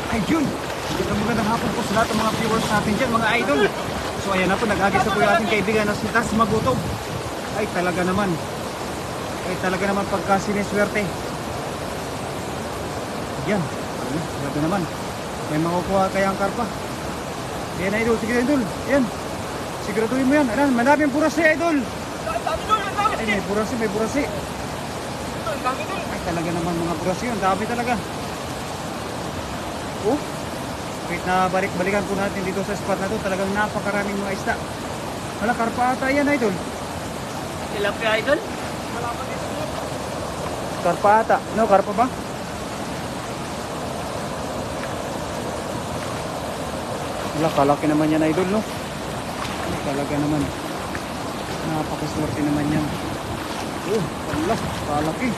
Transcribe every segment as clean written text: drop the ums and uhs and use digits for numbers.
Ayun! Magandang hapon po sa lahat ng mga viewers natin dyan, mga idol. So ayan na po, nag-agis na po yung ating kaibigan na si Tas Magutob. Ay talaga naman. Pagka siniswerte. Yan. Ay, talaga naman. May makukuha kaya ang karpa. Ayan idol, sige idol. Ayan. Siguraduhin mo yan. Ayan, madaming burasi idol. Ay, may burasi. Ay talaga naman mga burasi yun. Dami talaga. Oh. Wait na balikan po natin dito sa spot na to. Talagang napakaraming mga isda. Wala, karpa ata yan idol. Tilapia idol? Karpa ata. No, karpa ba? Wala, kalaki naman yan idol, no? Ay, talaga naman. Napakaswerte naman yan. Oh, wala, kalaki.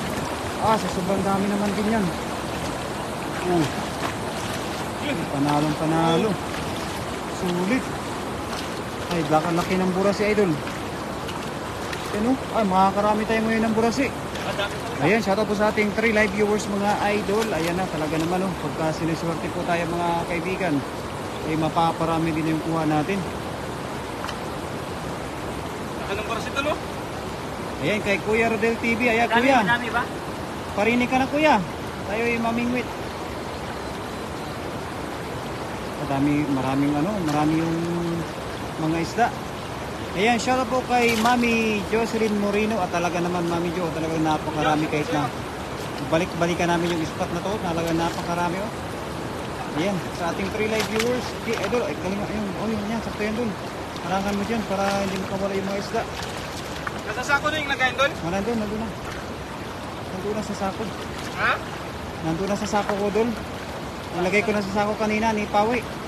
Ah, sa sobrang dami naman din yan. Oh. Panalong-panalo. Sulit. Ay, laki ng burasi idol. Ano? Ay, makakarami tayo ngayon ng burasi. Ayan, shoutout po sa ating 3 live viewers mga idol. Ayan na, talaga naman oh. Pagka siniswerte po tayo mga kaibigan, ay mapaparami din yung kuha natin. Anong oras ito, no? Ayan, kay Kuya Rodel TV. Ayan, Kuya. Madami ba? Parinig ka na, Kuya. Tayo ay mamingwit. Marami yung mga isda. Ayan, shoutout po kay Mami Jocelyn Moreno. At talaga naman, Mami Jo, talagang napakarami kahit na balik-balikan namin yung spot na to. Talagang napakarami, oh. Ayan, sa ating 3 live viewers. Okay, idol, ay kalinga, ayun, oh, yun yan, sakto yan dun. Harangan mo dyan para hindi makawala yung mga isda. Nasa sako na yung lagayin doon? Nandun na. Nandun na sa sako. Ha? Nandun na sa sako ko dun. Nalagay ko na sa sako kanina ni Pawi.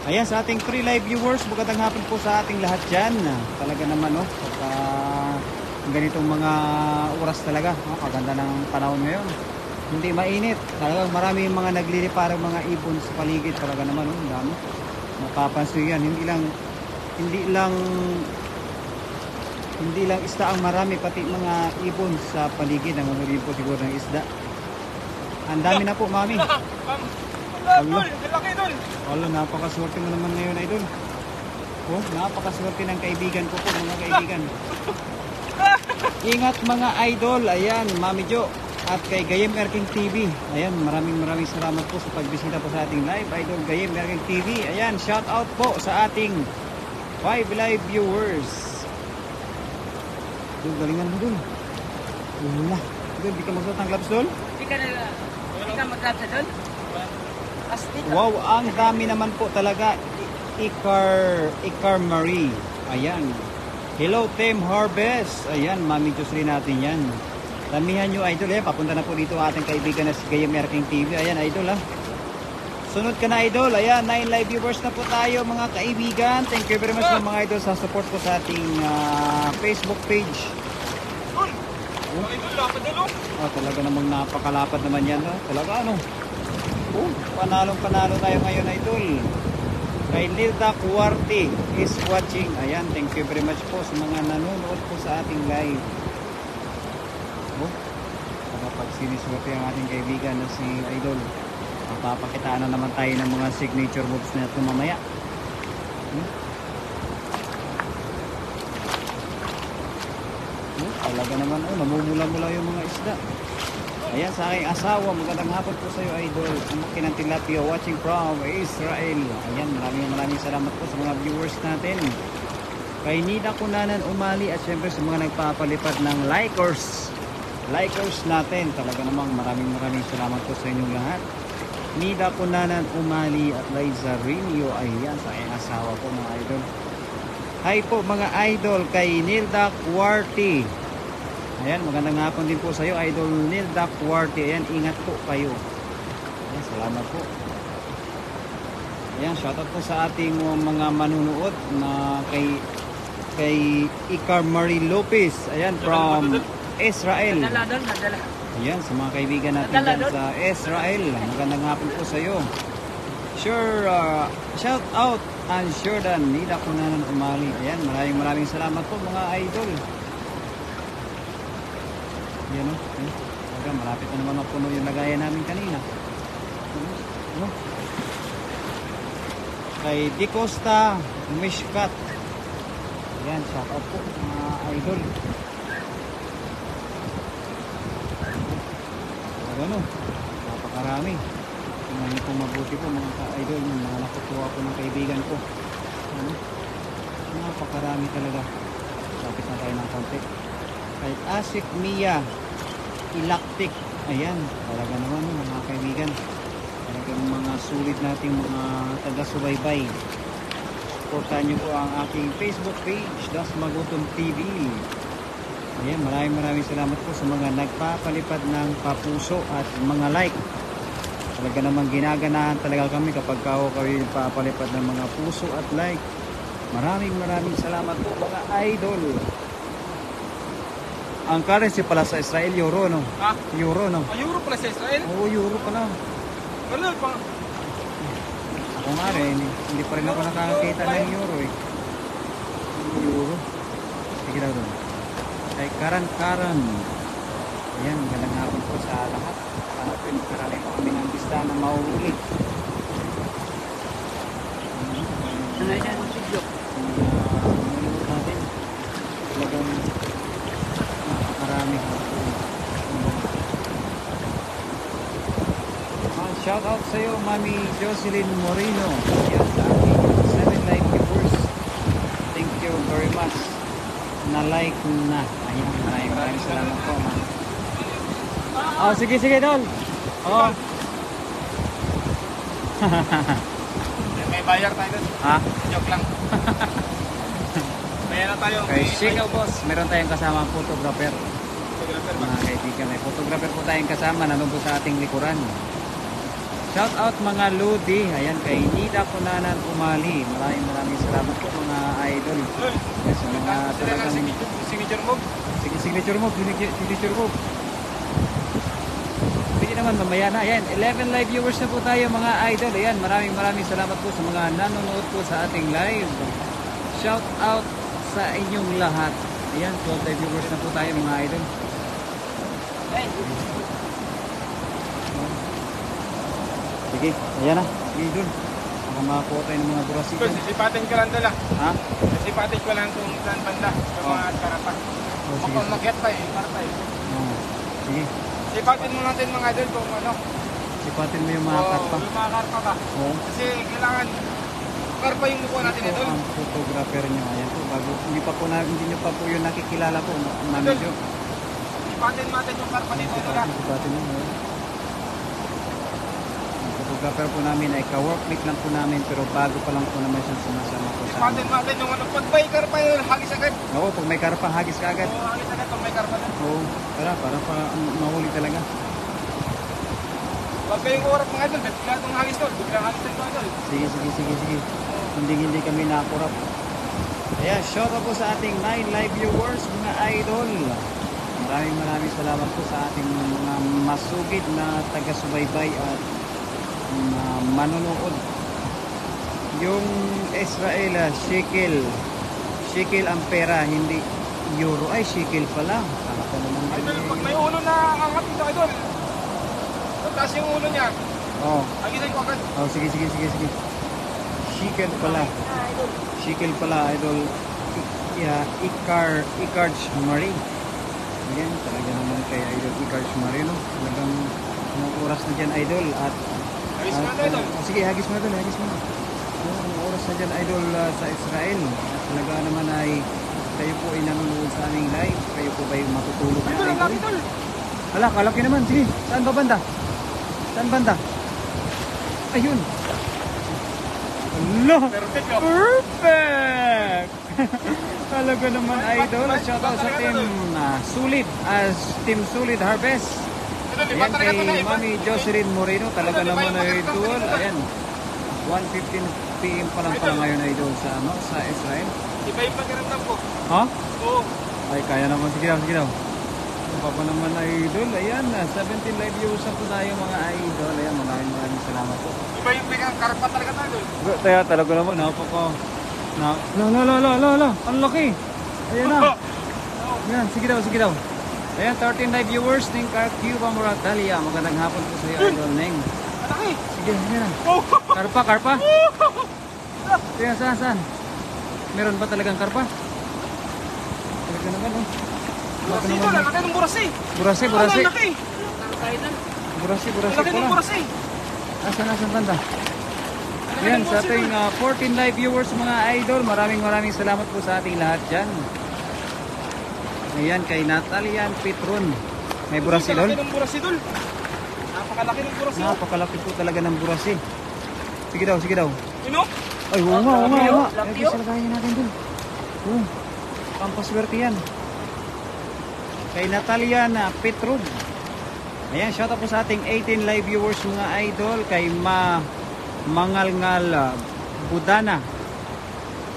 Ayan, sa ating 3 live viewers, magandang hapon po sa ating lahat dyan. Talaga naman, no, pagka ganitong mga oras talaga, no, kaganda ng panahon ngayon. Hindi mainit. Talagang marami yung mga nagliliparang mga ibon sa paligid. Talaga naman, no, dami. Mapapansin yan. Hindi lang isda ang marami, pati mga ibon sa paligid. Nangungulim po siguro ng isda. Ang dami na po, Mami. Idol, laki idol. Wala, napakaswerte mo naman ngayon, idol. Oh, napakaswerte ng kaibigan ko po, mga kaibigan. Ingat mga idol. Ayan, Mami Jo. At kay Gayem Erking TV. Ayan, maraming salamat po sa pagbisita po sa ating live idol Gayem Erking TV. Ayan, shout out po sa ating 5 live viewers. Dul, galingan mo dul. Wala. Dul, di ka magsuot ng gloves dul? Hindi ka mag-grab sa doon? Wow, ang dami naman po talaga. Ikar Marie. Ayan. Hello Team Harvest. Ayan, Mami Jocelyn natin yan. Damihan nyo idol, papunta na po dito ating kaibigan na si Gayem Erking TV. Ayan idol, sunod ka na idol. Ayan, 9 live viewers na po tayo mga kaibigan. Thank you very much mga idol sa support po sa ating Facebook page. Talaga namang napakalapad naman yan, no? Talaga ano, panalong tayo ngayon idol. Kay Nilda Cuarte is watching. Ayan, thank you very much po sa mga nanonood po sa ating live. Kapag siniswerte ang ating kaibigan na si idol, mapapakitaan na naman tayo ng mga signature moves na ito mamaya. Talaga naman, namumula-mula yung mga isda. Ayan, sa aking asawa, magandang hapon po sa iyo idol. Ang makin ng tilapia watching from Israel. Ayan, maraming salamat po sa mga viewers natin. Kay Nida Kunanan Umali at syempre sa mga nagpapalipad ng likers natin. Talaga namang maraming salamat po sa inyong lahat. Nida Kunanan Umali at Liza Rinio. Ayan, sa aking asawa po mga idol. Hi po mga idol kay Nilda Cuarte. Ayan, magandang hapon din po sa iyo idol Nilda Cuarte. Ayan, ingat po kayo. Ayan, salamat po. Ayan, shoutout po sa ating mga manunood na kay Ikar Marie Lopez. Ayan, from Israel. Nadala. Ayan, sa mga kaibigan natin dyan sa Israel. Magandang hapon po sa iyo. Sure, shout out and Jordan Nida Kunanan Umali. Ayan, maraming salamat po mga idol. Ayan, malapit na naman mapuno yung lagayan namin kanina. No? Kay Di Costa Mishkat. Ayan, shout out po mga idol. Ano, napakarami. Tingnan niyo po mabuti po mga ka-idol, mga nakukuha ko ng kaibigan ko. Ano? Napakarami talaga. Lapit na tayo ng konti. Kay Asik Mia Ilactic. Ayan, talaga naman mga kaibigan. Talagang mga sulit nating mga taga-subaybay. Supportan niyo po ang aking Facebook page, Das Magutom TV. Ayan, maraming salamat po sa mga nagpapalipad ng papuso at mga like. Talaga namang ginaganahan talaga kami kapag kayo papalipad ng mga puso at like. Maraming salamat po mga idol. Ang currency pala sa Israel, euro, no? Ha? Euro, no? Euro pala sa Israel? Oo, euro pala. Wala pa. Ako nga rin, hindi pa rin ako nakakakita ng euro eh. Euro. Sige daw doon. Ay Karan. Ayan, magandang hapon po sa lahat. Karami po kami ng lista na mauuli. Ano yan? Video. Natin. Talagang napakarami. Shout out sa iyo, Mami Jocelyn Moreno. Yan sa aking 7 live viewers. Thank you very much. Na-like na. Ayan, maraming salamat po, ma'am. Oh, sige, Dol. Oh. May bayar tayo doon. Ha? Joke lang. Bayar na tayo. Kay Chico Boss, meron tayong kasama photographer. Photographer ba? Mga kaibigan, may photographer po tayong kasama, nandun po sa ating likuran. Shout out mga Lodi, ayan kay Nida Kunanan Umali. Maraming salamat po mga idol. Yes, sa mga talagang Signature mo? signature mo. Sige naman mamaya na. Ayan, 11 live viewers na po tayo mga idol. Ayan, maraming salamat po sa mga nanonood po sa ating live. Shout out sa inyong lahat. Ayan, 12 live viewers na po tayo mga idol. Sige, ayan na. Sige dun. Baka makakuha tayo ng mga burasik. Tol, sisipatin ka lang tol ah. Ha? Sisipatin ko lang itong saan banda. Sa mga karapa. Oh, sige. Kung mag-get pa eh, karapa eh. Oh, sige. Sipatin mo natin mga idol kung ano. Sipatin mo yung mga karpa. Yung mga karpa ba? Oo. Kasi kailangan karpa yung mukha natin Ito idol. ang photographer nyo. Ayan po. Bago, hindi nyo pa po yun nakikilala po. Manager. Sipatin natin yung karpa dito idol ah. Sipatin mo. Ang photographer po namin ay ka-workmate lang po namin. Pero bago pa lang po naman siyang sumasama po sa Sipatin natin yung ano. Pag may karpa yun, hagis agad. Oo, pag may karpa, hagis ka agad. Oo, hagis agad pag may karpa doon. Oo, para pa mahuli talaga. Huwag kayong uwarap mga idol. Bigla itong hagis doon. Bigla hagis doon idol. Sige. Hindi kami nakurap. Ayan, shout out po sa ating 9 live viewers, mga idol. Maraming salamat po sa ating mga masugid na taga-subaybay at manonood. Yung Israel, shekel ang pera, hindi euro. Ay, shekel pala. Kala ko naman Idol, pag din. may ulo na angat dito idol. Pagtaas yung ulo niya. Oh, Hagisin ko agad. oh, sige. Shekel pala. Shekel pala, idol. Icards Marie. Ayan, talaga naman kay idol Icards Marie, no? Talagang anong oras na dyan, idol. At Hagis mo na idol. sige, hagis mo. Anong oras na dyan, idol, sa Israel. At talaga naman ay kayo po ay nanonood sa aming live. Kayo po ba yung matutulog na Idol, ang laki idol? idol. Hala, kalaki naman. Sige, saan ba banda? Ayun. Allah! Perfect oh. Perfect! Talaga naman idol. Shout out sa team Team Sulit Harvest. Idol, iba Ayan talaga ito na kay iba. Mami Jocelyn Moreno. Talaga naman idol. Ayan. 1:15 PM pa lang pala ngayon idol sa Israel. Iba yung pagkaramdam ko. Ha? Oo. Ay kaya naman. Sige daw. Iba pa naman idol. Ayan. 17 live viewers na po tayo mga idol. Ayan. Maraming salamat po. Iba yung may karpa talaga tayo idol. Kaya talaga naman, napaka... La. Ang laki. Ayan na. Ayan, sige daw. Ayan, 13 live viewers ng Cuba Moratalia. Magandang hapon po sa iyo, Idol Neng. Malaki. Sige, yan na. Oh! Karpa, karpa. Kaya saan? Meron ba talagang karpa? Talaga naman, oh. Baka Burasi naman idol, ang laki ng burasi. Burasi. Ang laki. Burasi Ang laki ng pala. burasi. Asan banda? Ayan, sa ating 14 live viewers mga idol, maraming salamat po sa ating lahat dyan. Ayan, kay Natalian Petron. May burasi Ang doon? laki ng burasi idol. Napakalaki ng burasi. Napakalaki po talaga ng burasi. Sige daw. Yun o? Ay, oo nga. Laki, Ay, salagayin natin dun. Oo, pampaswerte yan. Kay Natalian Petron. Ayan, shout out po sa ating 18 live viewers mga idol. Kay Mangalngal Budana.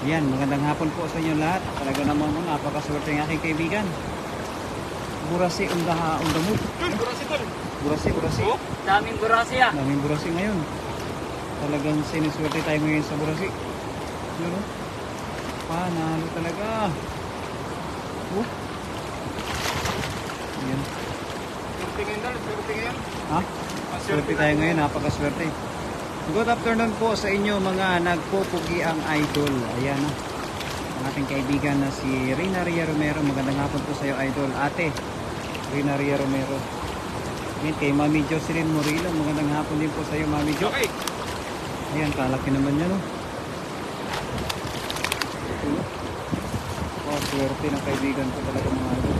Ayan, magandang hapon po sa inyo lahat. Talaga naman mo, napakaswerte ng aking kaibigan. Burasi on the mood. Burasi idol. Burasi. Oh? Daming burasi ah. Daming burasi ngayon. Talagang siniswerte tayo ngayon sa burasi. Yun o. Panalo talaga. Oh. Ayan. Swerte ngayon idol. Swerte ngayon. Ha? Swerte tayo ngayon, napakaswerte. Good afternoon po sa inyo mga nagpupugi ang idol. Ayan na. Ang ating kaibigan na si Rina Ria Romero. Magandang hapon po sa iyo idol. Ate, Rina Ria Romero. Ayan, kay Mami Jocelyn Murillo. Magandang hapon din po sa iyo Mami Jo. Okay. Ayan, kalaki naman yan. Oh, swerte ng kaibigan ko talaga mga idol.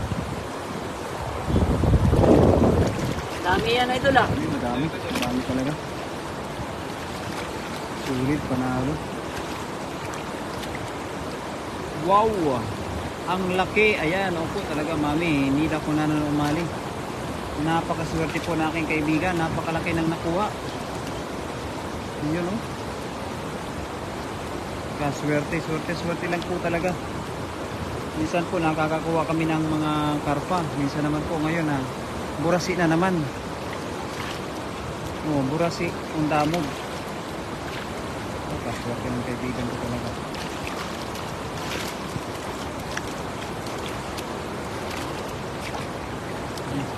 Dami yan idol ah. Madami talaga. Sulit, panalo. Wow! Ang laki. Ayan, opo talaga mami. Hindi na ko na umali. Napakaswerte po na aking kaibigan. Napakalaki ng nakuha. Yun o. Swerte lang po talaga. Minsan po nakakakuha kami ng mga karpa. Minsan naman po ngayon burasi na naman. Oh, burasi. Undamog. Swerte ng kaibigan ko talaga.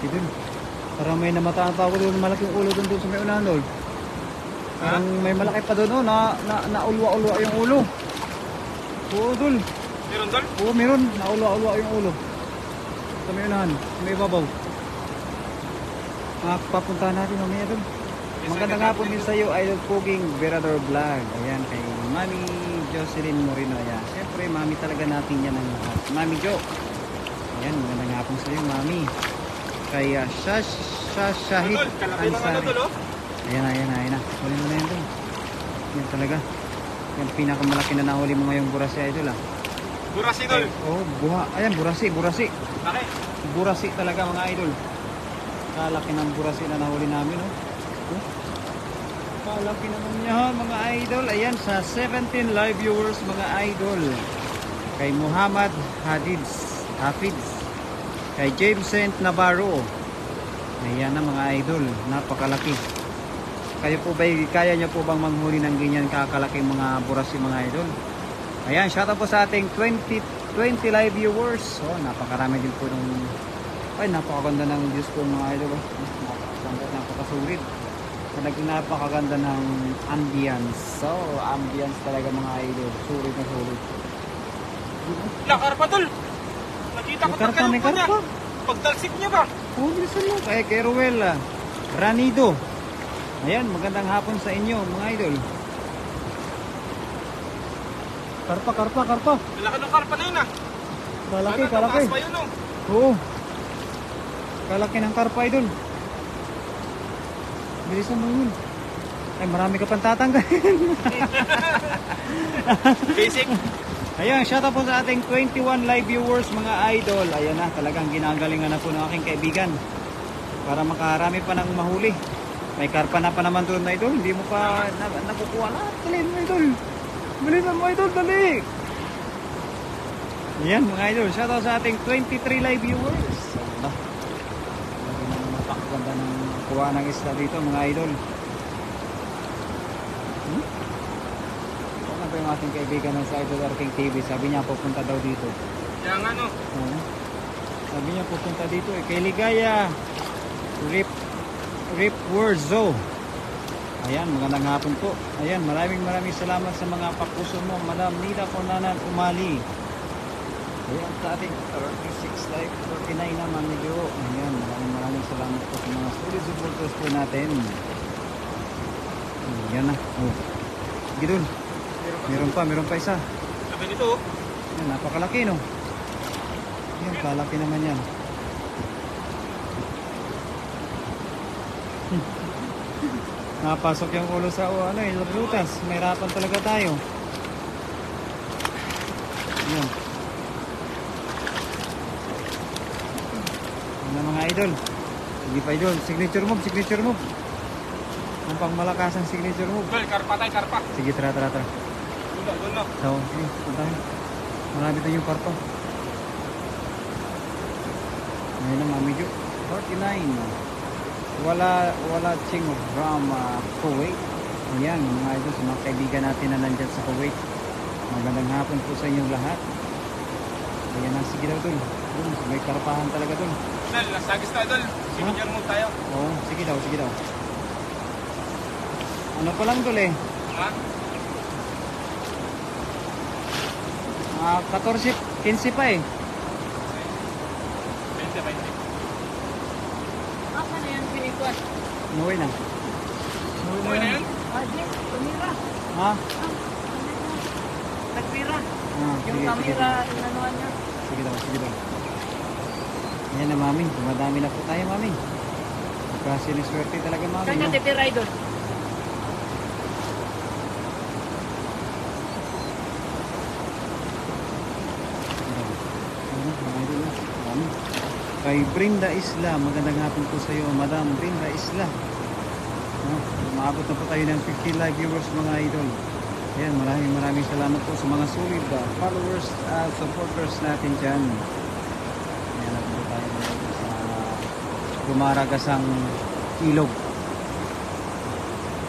Dun. Parang may namataan pa ako doon, malaking ulo doon sa may unahan doon. Parang may malaki pa doon, naulwa-ulwa yung ulo. Oo, doon. Meron idol? Oo, meron. Naulwa-ulwa yung ulo. Sa may unahan, sa may babaw. Papuntahan natin mamaya doon. Magandang hapon din sa iyo, Idol Puging Verador Vlog. Ayan, kay Mami Jocelyn Moreno. Ayan, siyempre, Mami talaga natin yan ang lahat. Mami Jo. Ayan, magandang hapon sa iyo, Mami. Kay Shahid Idol, kalaki ng ano idol oh. Ayan. Huli mo na yan doon. Yan talaga. Yung pinakamalaki na nahuli mo ngayong burasi, Idol Burasi idol. Oh, buha. Ayan, burasi. Laki. Burasi talaga mga Idol. Kalaki ng burasi na nahuli namin, oh. Kalaki naman yan mga idol. Ayan sa 17 live viewers mga idol. Kay Muhammad Hafiz. Kay James Saint Navarro. Ayan na mga idol. Napakalaki. Kayo po ba, kaya nyo po bang manghuli ng ganyan kakalaking mga burasi mga idol? Ayan, shoutout po sa ating 20 live viewers. Oh, napakarami din po ng napakaganda ng Diyos po mga idol. Napakasulit. Napakaganda ng ambience. So, ambience talaga mga idol. Sulit na sulit. Karpa idol. Nakita ko Karpa, may niya. karpa. Pagtalsik niya ba? Oh, bilisan mo. Kay Ruel Ranido. Ayan, magandang hapon sa inyo mga idol. Karpa. Malaki ng karpa na yun ah. Kalaki. Taas pa yun oh. Oo. Kalaki ng karpa idol. Bilisan mo yun. Ay, marami ka pang tatanggalin. Basic. Ayan, shout out po sa ating 21 live viewers mga idol. Ayan na, talagang ginagalingan na po ng aking kaibigan. Para makarami pa ng mahuli. May karpa na pa naman doon na idol. Hindi mo pa nakukuha lahat. Dali mo idol. Bilisan mo idol, dali. Ayan mga idol, shout out sa ating 23 live viewers. Napakaganda ng kuha ng isla dito mga idol. Ano ba yung ating kaibigan ng sa Idol Arking TV? Sabi niya pupunta daw dito. Yang ano? Sabi niya pupunta dito. Kay Ligaya Rip Wurzo. Ayan, magandang hapon po. Ayan, maraming salamat sa mga papuso mo, Madam Nida Conanan Umali. Ayan, sa ating 36 live, 49 naman medyo. Ayan, maraming salamat po sa mga solid supporters po natin. Ayan na. Oh. Sige dun. Meron pa isa. Sabi nito, Ayan, napakalaki no. Ayan, kalaki naman yan. Napasok yung ulo sa butas. Mahirapan talaga tayo. Ayan. Ayan mga idol. Sige pa idol. Signature move. Ang pangmalakasang signature move. Dol, karpa tayo, karpa. Sige, tara. Doon na. So, sige, puntahin. Marami tayo yung parto. Ngayon na medyo 49. Wala ching from Kuwait. Ayan, mga idol, sa mga kaibigan natin na nandyan sa Kuwait. Magandang hapon po sa inyong lahat. Ayan na, sige daw dun. May karapahan talaga dun. Dol, nasagis tayo, Dol. Signature mo tayo. Oo, sige daw. Ano pa lang dul eh. Ha? 14, 15 pa eh. 20. Asa na yan pinikuan? Nuwi na. Okay na yun? Di, tumira. Ha? Nagpira. Ah, Yung sige. kamera, inanuan niya. Sige daw. Ayan na mami, dumadami na po tayo mami. Kasi niswerte talaga mami. Saan no? ka titira idol? Mami. Kay Brenda Isla, magandang hapon po sa iyo, Madam Brenda Isla. Maabot na po tayo ng 50 live viewers mga idol. Ayan, maraming salamat po sa mga solid followers at supporters natin dyan. Ayan na po tayo sa Dumaragasang ilog.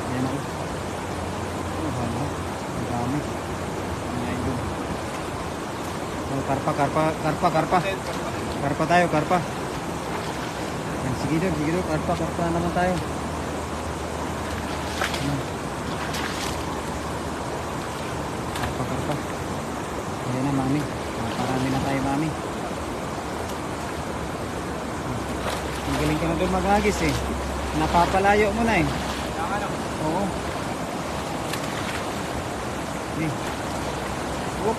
Ayan ako. Ang dami. Mga idol. Oh, karpa. Karpa tayo. Ayan, sige doon. Karpa naman tayo. Ayan. Karpa. Ayan na, mami. Parami na tayo, mami. Ang galing ka na doon maghagis eh. Napapalayo mo na eh. Tama na. Oo. Sige. Whoop.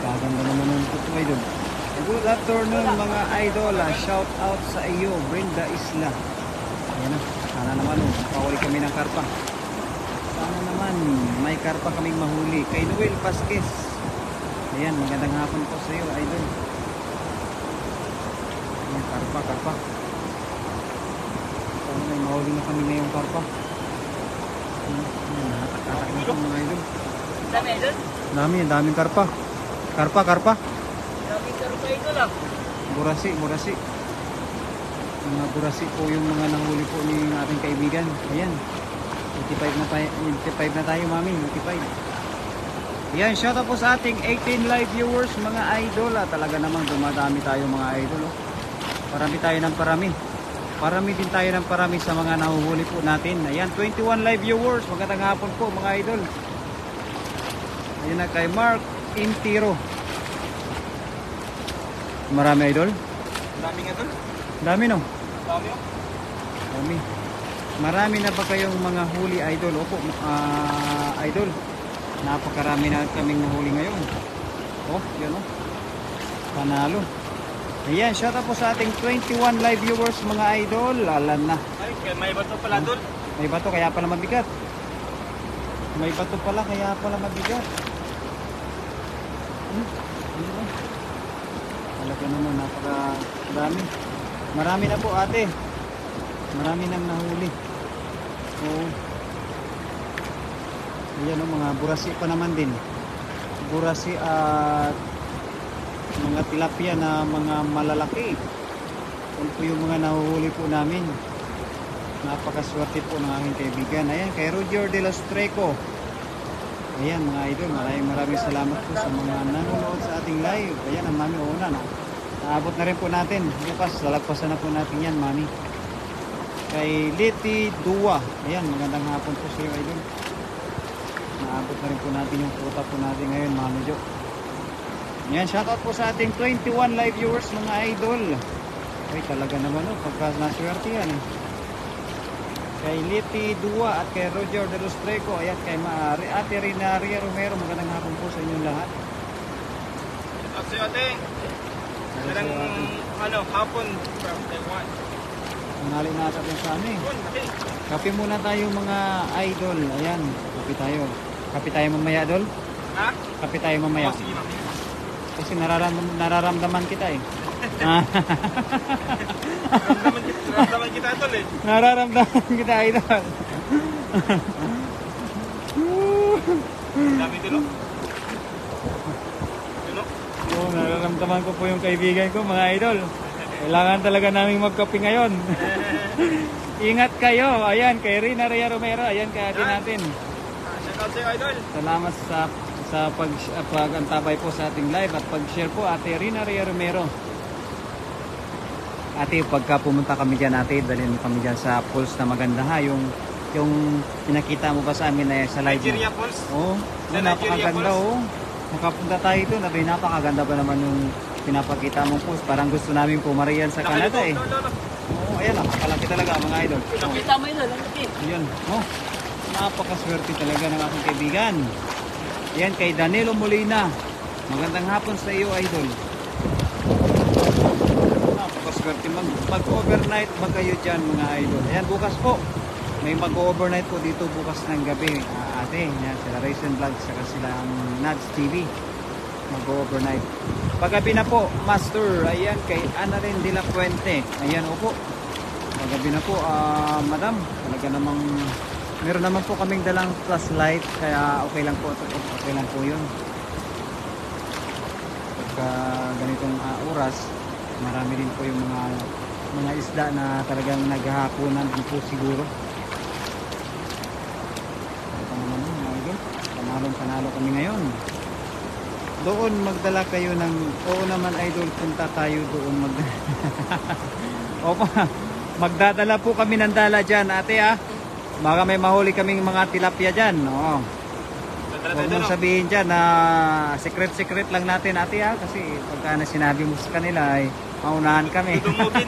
Kaganda naman ng puto idol. Good afternoon mga idol. Shout out sa iyo, Brenda Isla. Ayan na. Sana naman makahuli kami ng karpa. Sana naman may karpa kaming mahuli. Kay Noel Vasquez. Ayan, magandang hapon po sa iyo, idol. Ayan, karpa. Sana may mahuli na kami ngayong karpa. Ayan, hatak-hatak na ito mga idol. Dami idol? Daming karpa. Karpa. Dami karupa idol ah. Burasi. Mga burasi po yung mga nahuli po ni ating kaibigan. Ayan. 85 na tayo, mami. 85. Ayan, shout out po sa ating 18 live viewers, mga idol. Talaga namang dumadami tayo, mga idol. Parami tayo ng parami. Parami din tayo ng parami sa mga nahuhuli po natin. Ayan, 21 live viewers. Magandang hapon po, mga idol. Ayan na kay Mark Intiro. Marami idol? Dami nga, Dol. Dami no? Dami oh. Dami. Marami na ba kayong mga huli idol? Opo, idol. Napakarami na kaming nahuli ngayon. Oh, yan oh. Panalo. Ayan, shout out po sa ating 21 live viewers mga idol. Alam na. Ay, may bato pala, Dol. May bato kaya pala mabigat. May bato pala kaya pala mabigat. Talaga naman, napakadami. Marami na po ate. Marami nang nahuli. Oo. Ayan o, mga burasi pa naman din. Burasi at mga tilapia na mga malalaki. Yan po yung mga nahuhuli po namin. Napakaswerte po ng aking kaibigan. Ayan, kay Roger de los Treco. Ayan mga idol, maraming salamat po sa mga nanonood sa ating live. Ayan ang mami una na. Naabot na rin po natin. Bukas, lalagpasan na po natin yan, mami. Kay Leti Dua. Ayan, magandang hapon po sa iyo, idol. Naabot na rin po natin yung quota po natin ngayon, mga medyo. Ayan, shoutout po sa ating 21 live viewers, mga idol. Ay, talaga naman oh, pagka naswerte yan eh. Kay Leti Dua at kay Roger de los Treco. Ayan, kay Ate Rinaria Romero. Magandang hapon po sa inyong lahat. At sa'yo, ate. Magandang hapon from Taiwan. Nangali na sa atin sa amin. Yun, okay. Kape muna tayo mga idol. Ayan, kape tayo. Kape tayo mamaya, idol. Ha? Kape tayo mamaya. Oh, sige, ma'am. Kasi nararamdaman kita eh. Ramdaman kita ito eh. Nararamdaman kita, idol. Dami dilo. Dilo. Oo, nararamdaman ko po yung kaibigan ko, mga idol. Kailangan talaga naming magkape ngayon. Ingat kayo. Ayan, kay Rina Rhea Romero. Ayan, kaya din natin. Shoutout sa'yo, idol. Salamat sa pag-antabay po sa ating live at pag-share po, Ate Rina Rhea Romero. Ate, pagka pumunta kami dyan, ate, dalhin kami dyan sa pools na maganda ha. Yung pinakita mo ba sa amin na sa live mo? Nigeria Falls. Oo, Sa Nigeria napakaganda Falls. oh. Nakapunta tayo ito, napakaganda ba naman yung pinapakita mong post. Parang gusto namin pumarian sa Canada eh. Oo, ayan, napakalaki talaga mga idol. Oh, Kita mo yun, laki. yun, oh, napakaswerte talaga ng aking kaibigan. Ayan, kay Danilo Molina. Magandang hapon sa iyo, idol. Napakaswerte. Mag-overnight ba kayo dyan, mga idol? Ayan, bukas po. May mag-overnight po dito bukas ng gabi. Ate, yan, sila Raisin Vlog, saka sila ang Nads TV. Mag-overnight. Paggabi na po, Master. Ayan, kay Annalyn de la Puente. Ayan, opo. Paggabi na po, madam. Talaga namang, meron naman po kaming dalang flashlight. Kaya okay lang po. Okay lang po yun. Pagka ganitong oras, marami din po yung mga isda na talagang naghahaponan din po siguro. Ito naman yun, mga idol. Panalo kami ngayon. Doon magdala kayo ng, oo naman idol, punta tayo doon Opo, magdadala po kami ng dala dyan, ate ha. Baka may mahuli kaming mga tilapia dyan. Oo. Huwag mong sabihin dyan na secret lang natin, ate ha. Kasi pagka na sinabi mo sa kanila ay maunahan kami. Tutumugin.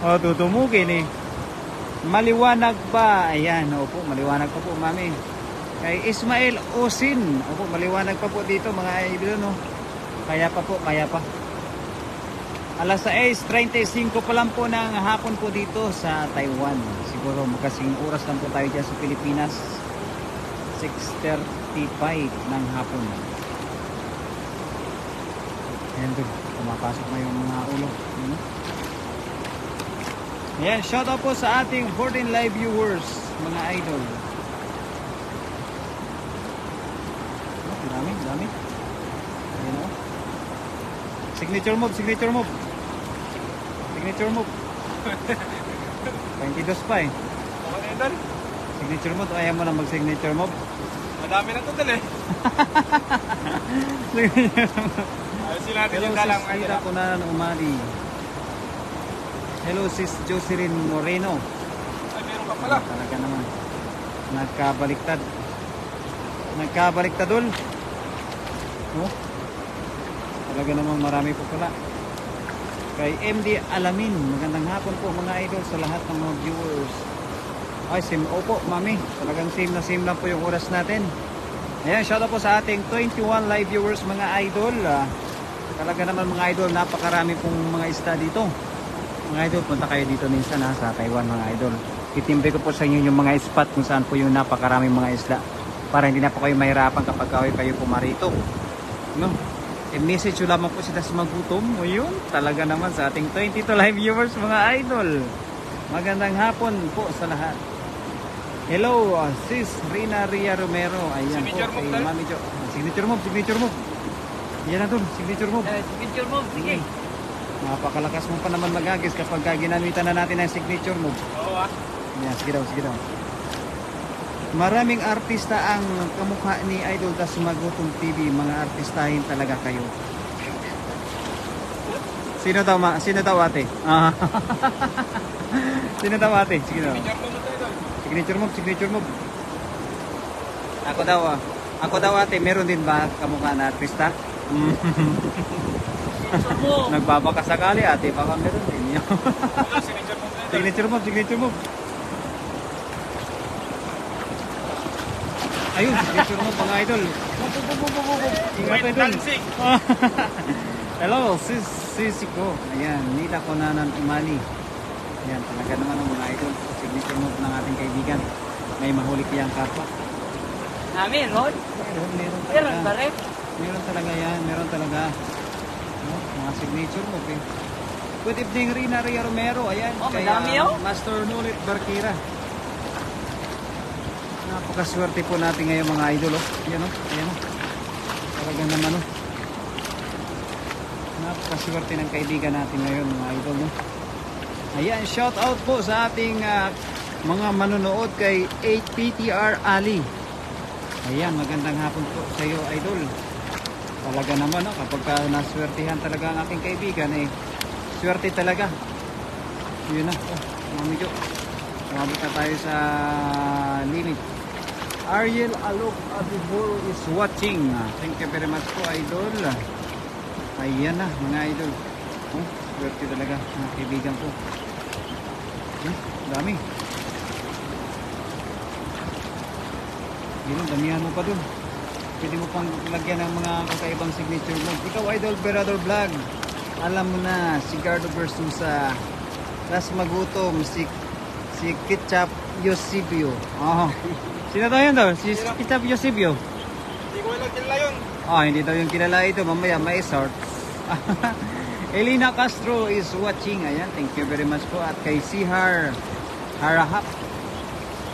O, tutumugin eh. Maliwanag ba? Ayan, opo, maliwanag pa po, mami. Kay Ismael Osin. Opo, maliwanag pa po dito mga idol, no? Kaya pa po, kaya pa. Alas 6:35 pa lang po ng hapon po dito sa Taiwan. Siguro magkasing oras lang po tayo dyan sa Pilipinas. 6:35 ng hapon. Ayan doon, pumapasok na yung mga ulo. Ayan, shout out po sa ating 14 live viewers, mga idol. Dami. Ayan o. Signature move. 22 pa eh. Okay na, idol. Signature move, ayaw mo na mag-signature move. Madami na ito, idol eh. Ayusin natin Hello yung dalang, sis idol. Tita Kunanan Umali. Hello sis Jocelyn Moreno. Ay, meron ka pala. Talaga naman. Nagkabaliktadol. Oh. Talaga namang marami po pala. Kay MD Alamin, magandang hapon po mga idol sa lahat ng mga viewers. Ay, opo, mami. Talagang same lang po yung oras natin. Ayan, shout out po sa ating 21 live viewers mga idol. Talaga naman mga idol, napakarami pong mga isda dito. Mga idol, punta kayo dito minsan sa Taiwan mga idol. Itimbre ko po sa inyo yung mga spot kung saan po yung napakaraming mga isda. Para hindi na po kayo mahirapan kapag kayo pumarito. No? I-message nyo lamang po sila sa magutom. O yun, talaga naman sa ating 22 live viewers mga idol. Magandang hapon po sa lahat. Hello, sis Rina Rhea Romero. Ayan Signature po, move, kay tal? Mami Jo. Signature move. Yan na dun, signature move. Picture mo, sige. Napakalakas mo pa naman magagis kapag ginamitan na natin ang signature move. Oo ah. Yan, sige daw. Maraming artista ang kamukha ni Idol Das Magutom TV. Mga artistahin talaga kayo. Sino daw ate? Ah. Sino daw ate? Sige daw. Signature mo, idol. Signature move. Ako daw ate, meron din ba kamukha na artista? Picture mo. Nagbabaka sakali ate, baka meron din. Wala, signature mo, idol. Signature move. Ayun, signature move mga idol. Ingat Wait, idol. dancing. Hello, Sisi ko. Ayan, Nila Konanan Umali. Ayan, talaga naman ang mga idol. Signature move ng ating kaibigan. May mahuli kayang kapwa. Amin, Ron. Meron Meron ba talaga. rin? Meron talaga yan, meron talaga. No, mga signature move eh. Good evening, Rina Ria Romero. Ayan, Oh, kay madami, oh. Master Nulit Barkira. Napakaswerte po natin ngayon mga idol. Oh. Ayan o, ayan o. Talaga naman o. Napakaswerte ng kaibigan natin ngayon mga idol. No? Ayan, shout out po sa ating mga manonood kay 8PTR Ali. Ayan, magandang hapon po sa iyo idol. Talaga naman kapag naswertihan talaga ang aking kaibigan swerte talaga. Yun na, Mami Jo. Sumabot na tayo sa limit. Ariel Alok Abiboro is watching. Thank you very much po idol. Ayan na mga idol. Swerte talaga mga kaibigan po. Dami. Yun, damihan mo pa dun. Pwede mo pang lagyan ng mga kakaibang signature mo. Ikaw idol, Berador Vlog. Alam mo na, si Gardo Versusa. Las Magutom, si Ketchup Yosibio. Oh. Sino daw yun daw? Si Ketchup Yosibio. Hindi ko lang kilala yun. Hindi daw yung kilala ito. Mamaya may sort. Elena Castro is watching. Ayan, thank you very much po. At kay Sihar Harahap.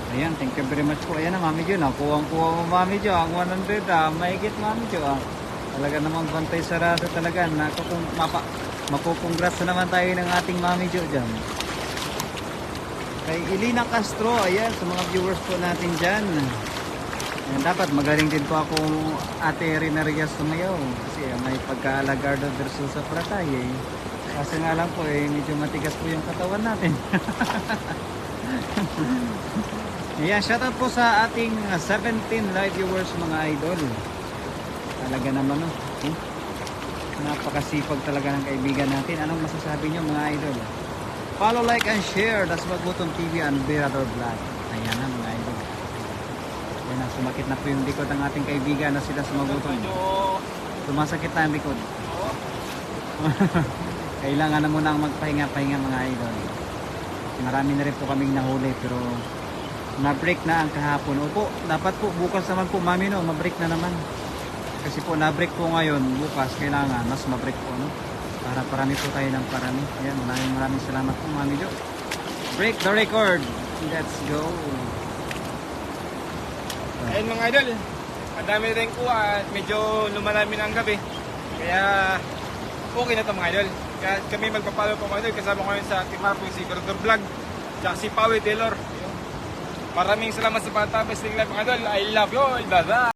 Ayan, thank you very much po. Ayan na, Mami Jo. Nakuha mo, Mami Jo. Ang 100, mahigit, Mami Jo. Talaga namang bantay sarado talaga. Makukongrats na naman tayo ng ating Mami Jo dyan. Kay Elena Castro, ayan, sa mga viewers po natin dyan. Ayan, dapat magaling din po ako Ate Rina Reyes sumayaw. Kasi may pagka-Alagardo versus sa Pratay eh. Kasi nga lang po medyo matigas po yung katawan natin. Ayan, shoutout po sa ating 17 live viewers mga idol. Talaga naman napakasipag talaga ng kaibigan natin. Anong masasabi nyo mga idol? Follow, like, and share. Das Magutom TV and Berador Vlog. Ayan na mga idol. Ayan na, sumakit na po yung likod ng ating kaibigan na sila Magutom. Medyo... Sumasakit na ang likod. Oo. Kailangan na muna ang magpahinga-pahinga mga idol. Marami na rin po kaming nahuli pero na-break na ang kahapon. Opo, dapat po bukas naman po Mami no, ma-break na naman. Kasi po na-break po ngayon, bukas kailangan mas ma-break po no. Para parami po tayo ng parami. Ayan, maraming salamat po Mami Jo. Break the record. Let's go. Ayun mga idol. Madami rin ko at medyo lumalami na ang gabi. Kaya okay na to mga idol. Kaya kami magpapalo po mga idol. Kasama ko ngayon sa Team Harpo si Gordor Vlog. Tsaka si Pawi Taylor. Maraming salamat sa pagtapos ng live mga idol. I love you all. Bye-bye.